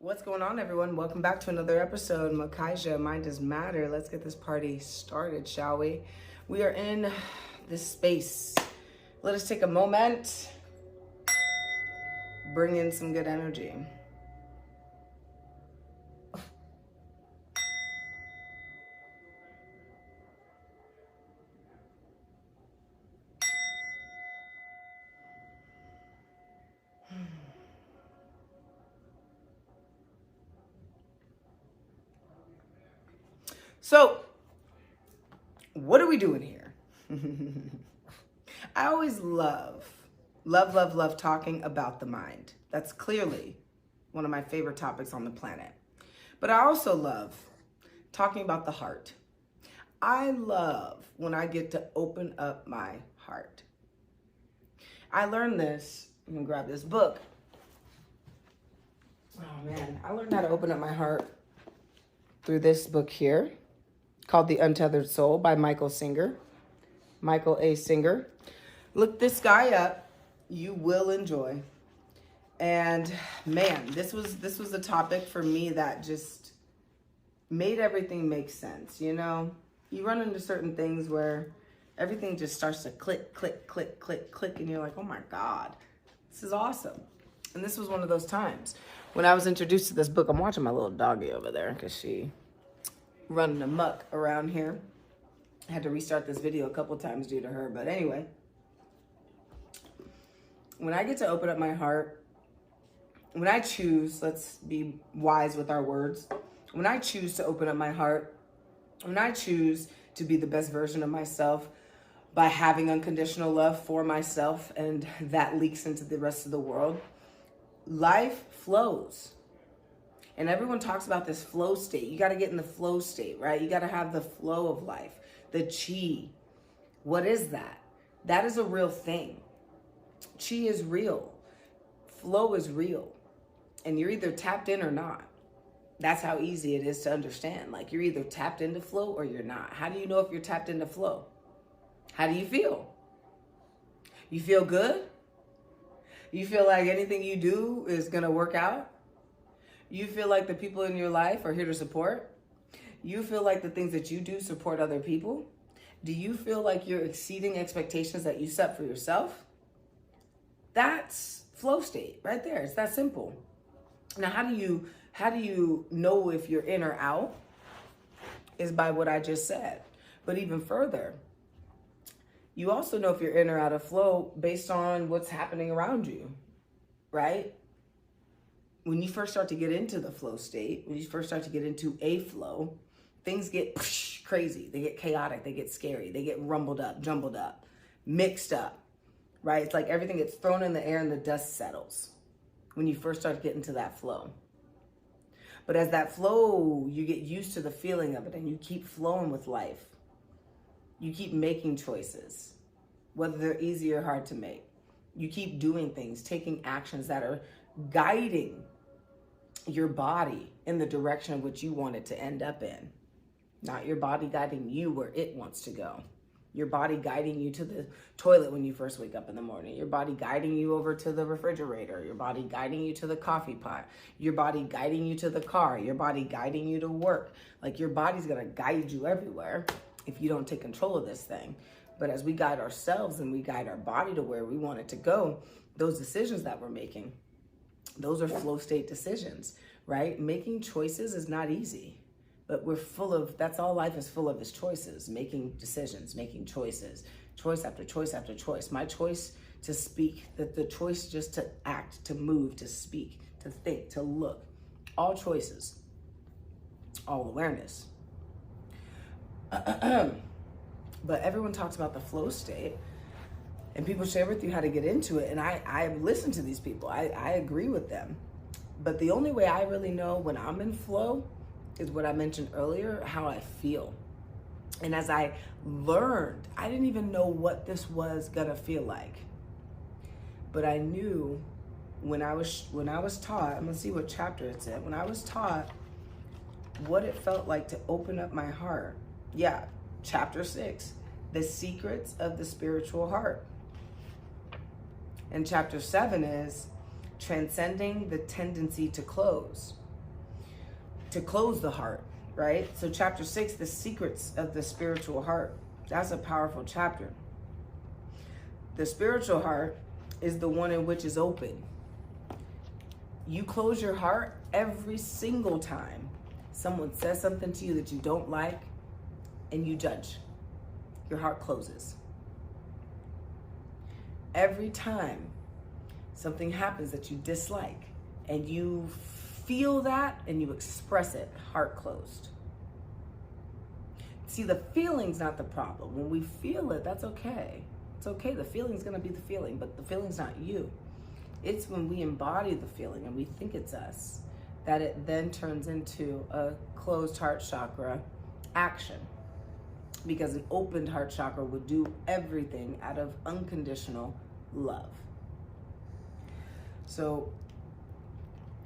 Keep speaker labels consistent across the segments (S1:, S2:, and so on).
S1: What's going on, everyone? Welcome back to another episode. Makaiza, Mind Does Matter. Let's get this party started, shall we? We are in this space. Let us take a moment, bring in some good energy. So, what are we doing here? I always love talking about the mind. That's clearly one of my favorite topics on the planet. But I also love talking about the heart. I love when I get to open up my heart. I learned this, I'm gonna grab this book. Oh man, I learned how to open up my heart through this book here, called The Untethered Soul by Michael A. Singer. Look this guy up. You will enjoy. And man, this was a topic for me that just made everything make sense. You know, you run into certain things where everything just starts to click, click, click, click, click, and you're like, oh my God, this is awesome. And this was one of those times when I was introduced to this book. I'm watching my little doggy over there because she running amok around here. I had to restart this video a couple times due to her, but anyway, when I get to open up my heart, when I choose, let's be wise with our words, when I choose to open up my heart, when I choose to be the best version of myself by having unconditional love for myself, and that leaks into the rest of the world, life flows. And everyone talks about this flow state. You got to get in the flow state, right? You got to have the flow of life, the chi. What is that? That is a real thing. Chi is real. Flow is real. And you're either tapped in or not. That's how easy it is to understand. Like, you're either tapped into flow or you're not. How do you know if you're tapped into flow? How do you feel? You feel good? You feel like anything you do is going to work out? You feel like the people in your life are here to support? You feel like the things that you do support other people? Do you feel like you're exceeding expectations that you set for yourself? That's flow state right there. It's that simple. Now, how do you know if you're in or out? Is by what I just said. But even further, you also know if you're in or out of flow based on what's happening around you, right? When you first start to get into the flow state, when you first start to get into a flow, things get crazy. They get chaotic. They get scary. They get rumbled up, jumbled up, mixed up, right? It's like everything gets thrown in the air and the dust settles when you first start to get into that flow. But as that flow, you get used to the feeling of it and you keep flowing with life. You keep making choices, whether they're easy or hard to make. You keep doing things, taking actions that are guiding your body in the direction of which you want it to end up in. Not your body guiding you where it wants to go. Your body guiding you to the toilet when you first wake up in the morning. Your body guiding you over to the refrigerator. Your body guiding you to the coffee pot. Your body guiding you to the car. Your body guiding you to work. Like, your body's gonna guide you everywhere if you don't take control of this thing. But as we guide ourselves and we guide our body to where we want it to go, those decisions that we're making, those are flow state decisions, right? Making choices is not easy, but that's all life is full of, is choices, making decisions, making choices, choice after choice after choice. My choice to speak, the choice just to act, to move, to speak, to think, to look, all choices, all awareness. But everyone talks about the flow state, and people share with you how to get into it. And I listen to these people. I agree with them. But the only way I really know when I'm in flow is what I mentioned earlier, how I feel. And as I learned, I didn't even know what this was gonna feel like. But I knew when I was taught, I'm gonna see what chapter it's in, when I was taught what it felt like to open up my heart. Yeah, chapter 6, the secrets of the spiritual heart. And chapter 7 is transcending the tendency to close. to close the heart, right? So chapter 6, the secrets of the spiritual heart. That's a powerful chapter. The spiritual heart is the one in which is open. You close your heart every single time someone says something to you that you don't like and you judge. Your heart closes. Every time something happens that you dislike and you feel that and you express it, heart closed. See, the feeling's not the problem. When we feel it, that's okay. It's okay, the feeling's gonna be the feeling, but the feeling's not you. It's when we embody the feeling and we think it's us that it then turns into a closed heart chakra action. Because an opened heart chakra would do everything out of unconditional love. So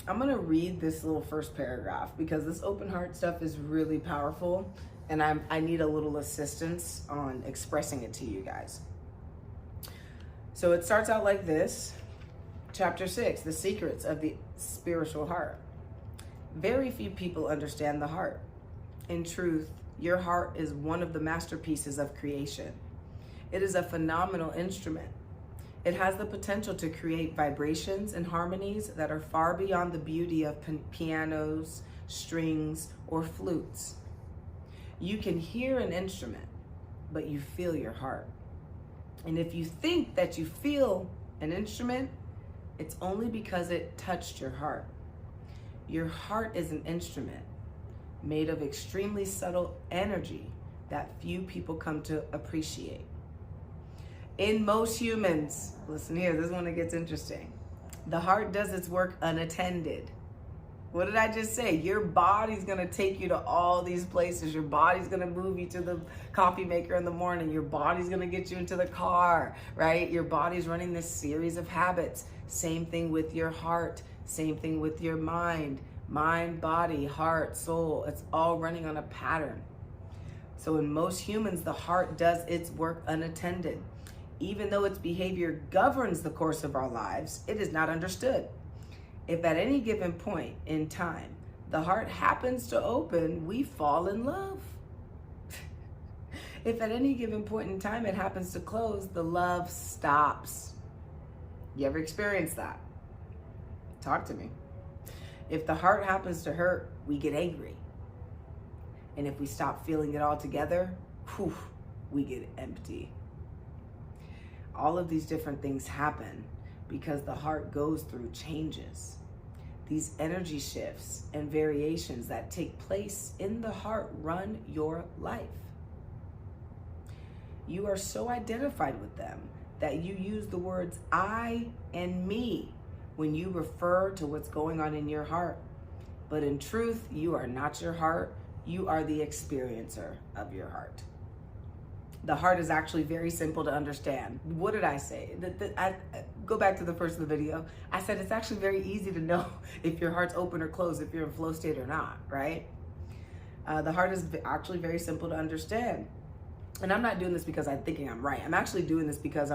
S1: I'm gonna read this little first paragraph because this open heart stuff is really powerful and I need a little assistance on expressing it to you guys. So it starts out like this. Chapter 6, the secrets of the spiritual heart. Very few people understand the heart. In truth, your heart is one of the masterpieces of creation. It is a phenomenal instrument. It has the potential to create vibrations and harmonies that are far beyond the beauty of pianos, strings, or flutes. You can hear an instrument, but you feel your heart. And if you think that you feel an instrument, it's only because it touched your heart. Your heart is an instrument made of extremely subtle energy that few people come to appreciate. In most humans, listen here, this is when it gets interesting. The heart does its work unattended. What did I just say? Your body's gonna take you to all these places. Your body's gonna move you to the coffee maker in the morning. Your body's gonna get you into the car, right? Your body's running this series of habits. Same thing with your heart. Same thing with your mind. Mind, body, heart, soul. It's all running on a pattern. So in most humans, the heart does its work unattended. Even though its behavior governs the course of our lives, it is not understood. If at any given point in time, the heart happens to open, we fall in love. If at any given point in time it happens to close, the love stops. You ever experienced that? Talk to me. If the heart happens to hurt, we get angry. And if we stop feeling it all together, we get empty. All of these different things happen because the heart goes through changes. These energy shifts and variations that take place in the heart run your life. You are so identified with them that you use the words I and me when you refer to what's going on in your heart. But in truth, you are not your heart. You are the experiencer of your heart. The heart is actually very simple to understand. What did I say? I go back to the first of the video. I said it's actually very easy to know if your heart's open or closed, if you're in flow state or not, right? The heart is actually very simple to understand. And I'm not doing this because I'm thinking I'm right. I'm actually doing this because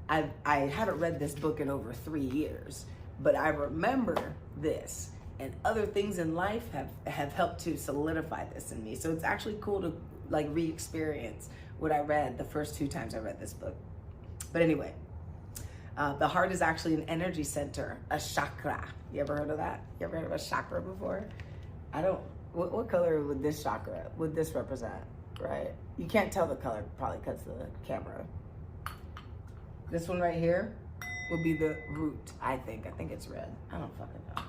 S1: I haven't read this book in over 3 years, but I remember this and other things in life have helped to solidify this in me. So it's actually cool to like re-experience what I read the first 2 times I read this book. But anyway, the heart is actually an energy center, a chakra. You ever heard of that? You ever heard of a chakra before? What color would this chakra, would this represent, right? You can't tell the color probably because of the camera. This one right here will be the root, I think. I think it's red. I don't fucking know.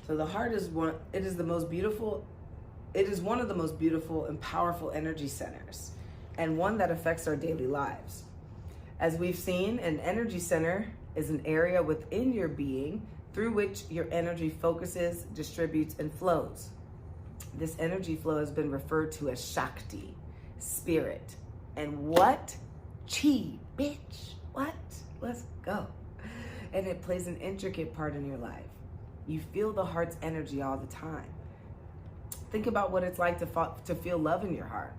S1: So the heart is one of the most beautiful and powerful energy centers, and one that affects our daily lives. As we've seen, an energy center is an area within your being through which your energy focuses, distributes, and flows. This energy flow has been referred to as Shakti, spirit. And what? Chi, bitch. What? Let's go. And it plays an intricate part in your life. You feel the heart's energy all the time. Think about what it's like to feel love in your heart.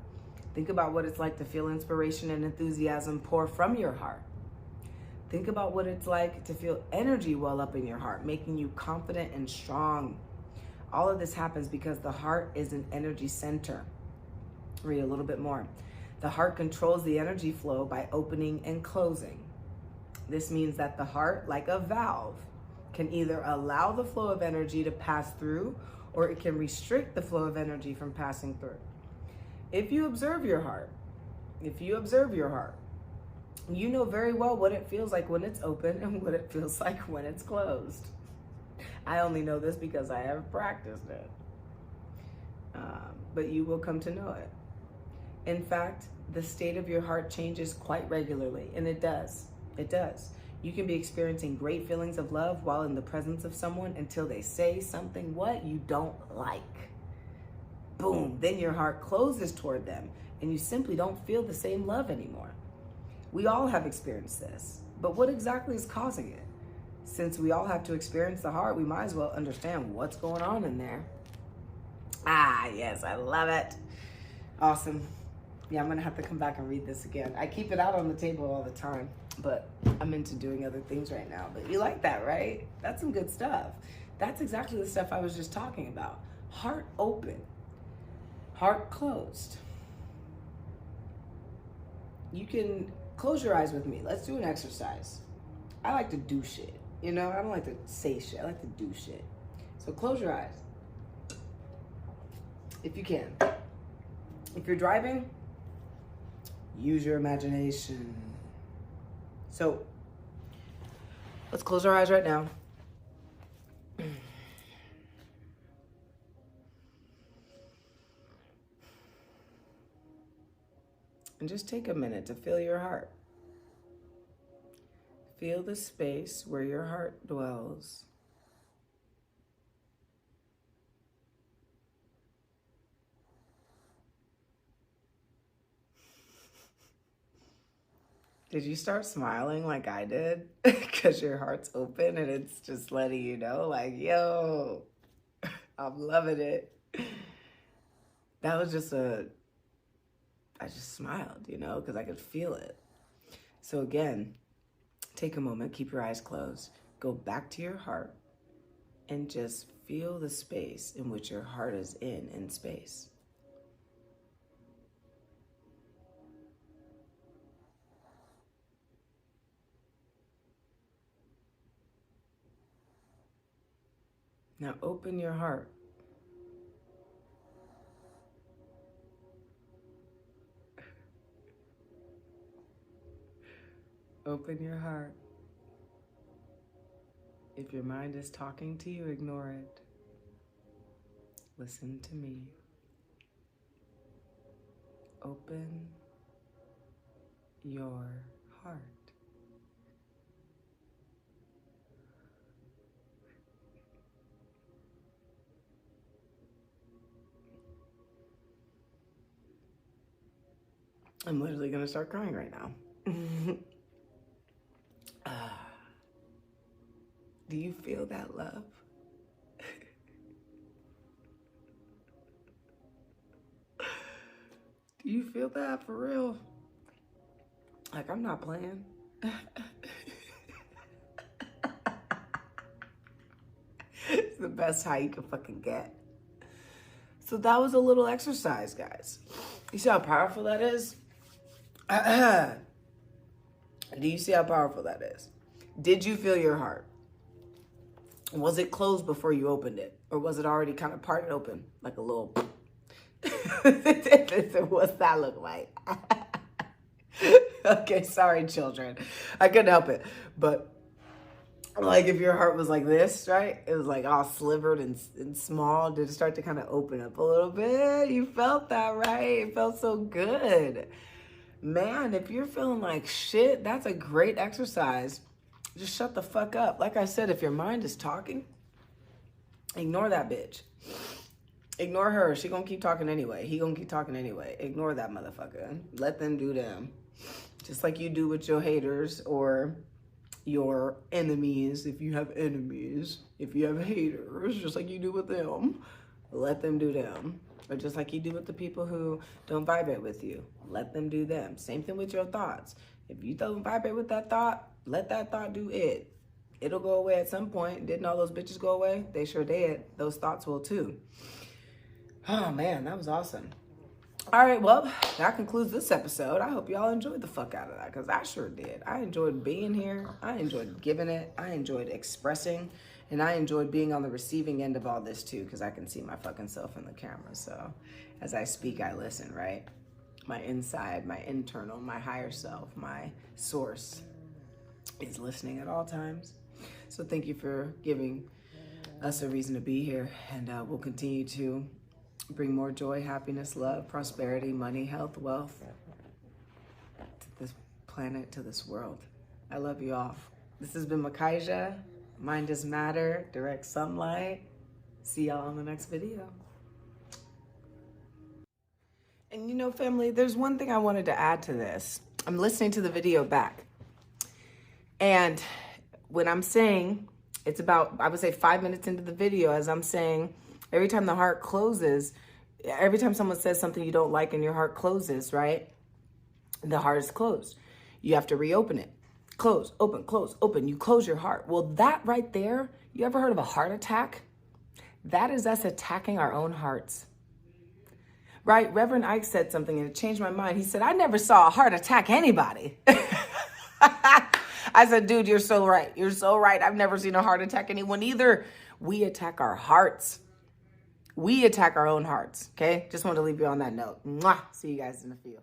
S1: Think about what it's like to feel inspiration and enthusiasm pour from your heart. Think about what it's like to feel energy well up in your heart, making you confident and strong. All of this happens because the heart is an energy center. Read a little bit more. The heart controls the energy flow by opening and closing. This means that the heart, like a valve, can either allow the flow of energy to pass through, or it can restrict the flow of energy from passing through. If you observe your heart, you know very well what it feels like when it's open and what it feels like when it's closed. I only know this because I have practiced it. But you will come to know it. In fact, the state of your heart changes quite regularly, and it does. It does. You can be experiencing great feelings of love while in the presence of someone until they say something what you don't like. Boom, then your heart closes toward them and you simply don't feel the same love anymore. We all have experienced this, but what exactly is causing it? Since we all have to experience the heart, we might as well understand what's going on in there. Ah, yes, I love it. Awesome. Yeah, I'm gonna have to come back and read this again. I keep it out on the table all the time, but I'm into doing other things right now. But you like that, right? That's some good stuff. That's exactly the stuff I was just talking about. Heart open, heart closed. You can close your eyes with me. Let's do an exercise. I like to do shit. You know, I don't like to say shit. I like to do shit. So close your eyes. If you can. If you're driving, use your imagination. So let's close our eyes right now. And just take a minute to feel your heart. Feel the space where your heart dwells. Did you start smiling like I did? Because your heart's open and it's just letting you know, like, yo, I'm loving it. That was just I just smiled, you know, because I could feel it. So again, take a moment, keep your eyes closed, go back to your heart and just feel the space in which your heart is in space. Now open your heart. Open your heart. If your mind is talking to you, ignore it. Listen to me. Open your heart. I'm literally gonna start crying right now. Do you feel that love? Do you feel that for real? Like, I'm not playing. It's the best high you can fucking get. So that was a little exercise, guys. You see how powerful that is? Do you see how powerful that is? Did you feel your heart? Was it closed before you opened it? Or was it already kind of parted open? Like a little... What's that look like? Okay, sorry, children. I couldn't help it. But, like, if your heart was like this, right? It was like all slivered and small. Did it start to kind of open up a little bit? You felt that, right? It felt so good. Man, if you're feeling like shit, that's a great exercise. Just shut the fuck up. Like I said, if your mind is talking, ignore that bitch. Ignore her. She gonna keep talking anyway. He gonna keep talking anyway. Ignore that motherfucker. Let them do them. Just like you do with your haters or your enemies. If you have enemies, if you have haters, just like you do with them, let them do them. Or just like you do with the people who don't vibrate with you, let them do them. Same thing with your thoughts. If you don't vibrate with that thought, let that thought do it. It'll go away at some point. Didn't all those bitches go away? They sure did. Those thoughts will too. Oh man, that was awesome. All right, well, that concludes this episode. I hope y'all enjoyed the fuck out of that, because I sure did. I enjoyed being here. I enjoyed giving it. I enjoyed expressing. And I enjoyed being on the receiving end of all this too, because I can see my fucking self in the camera. So as I speak, I listen, right? My inside, my internal, my higher self, my source is listening at all times. So thank you for giving us a reason to be here. And we'll continue to bring more joy, happiness, love, prosperity, money, health, wealth to this planet, to this world. I love you all. This has been Makaiza. Mind is matter, direct sunlight. See y'all on the next video. And you know, family, there's one thing I wanted to add to this. I'm listening to the video back. And when I'm saying, it's about, I would say 5 minutes into the video, as I'm saying, every time the heart closes, every time someone says something you don't like and your heart closes, right? The heart is closed. You have to reopen it. Close, open, close, open. You close your heart. Well, that right there, you ever heard of a heart attack? That is us attacking our own hearts. Right? Reverend Ike said something and it changed my mind. He said, I never saw a heart attack anybody. I said, dude, you're so right. You're so right. I've never seen a heart attack anyone either. We attack our hearts. We attack our own hearts. Okay? Just want to leave you on that note. Mwah. See you guys in the field.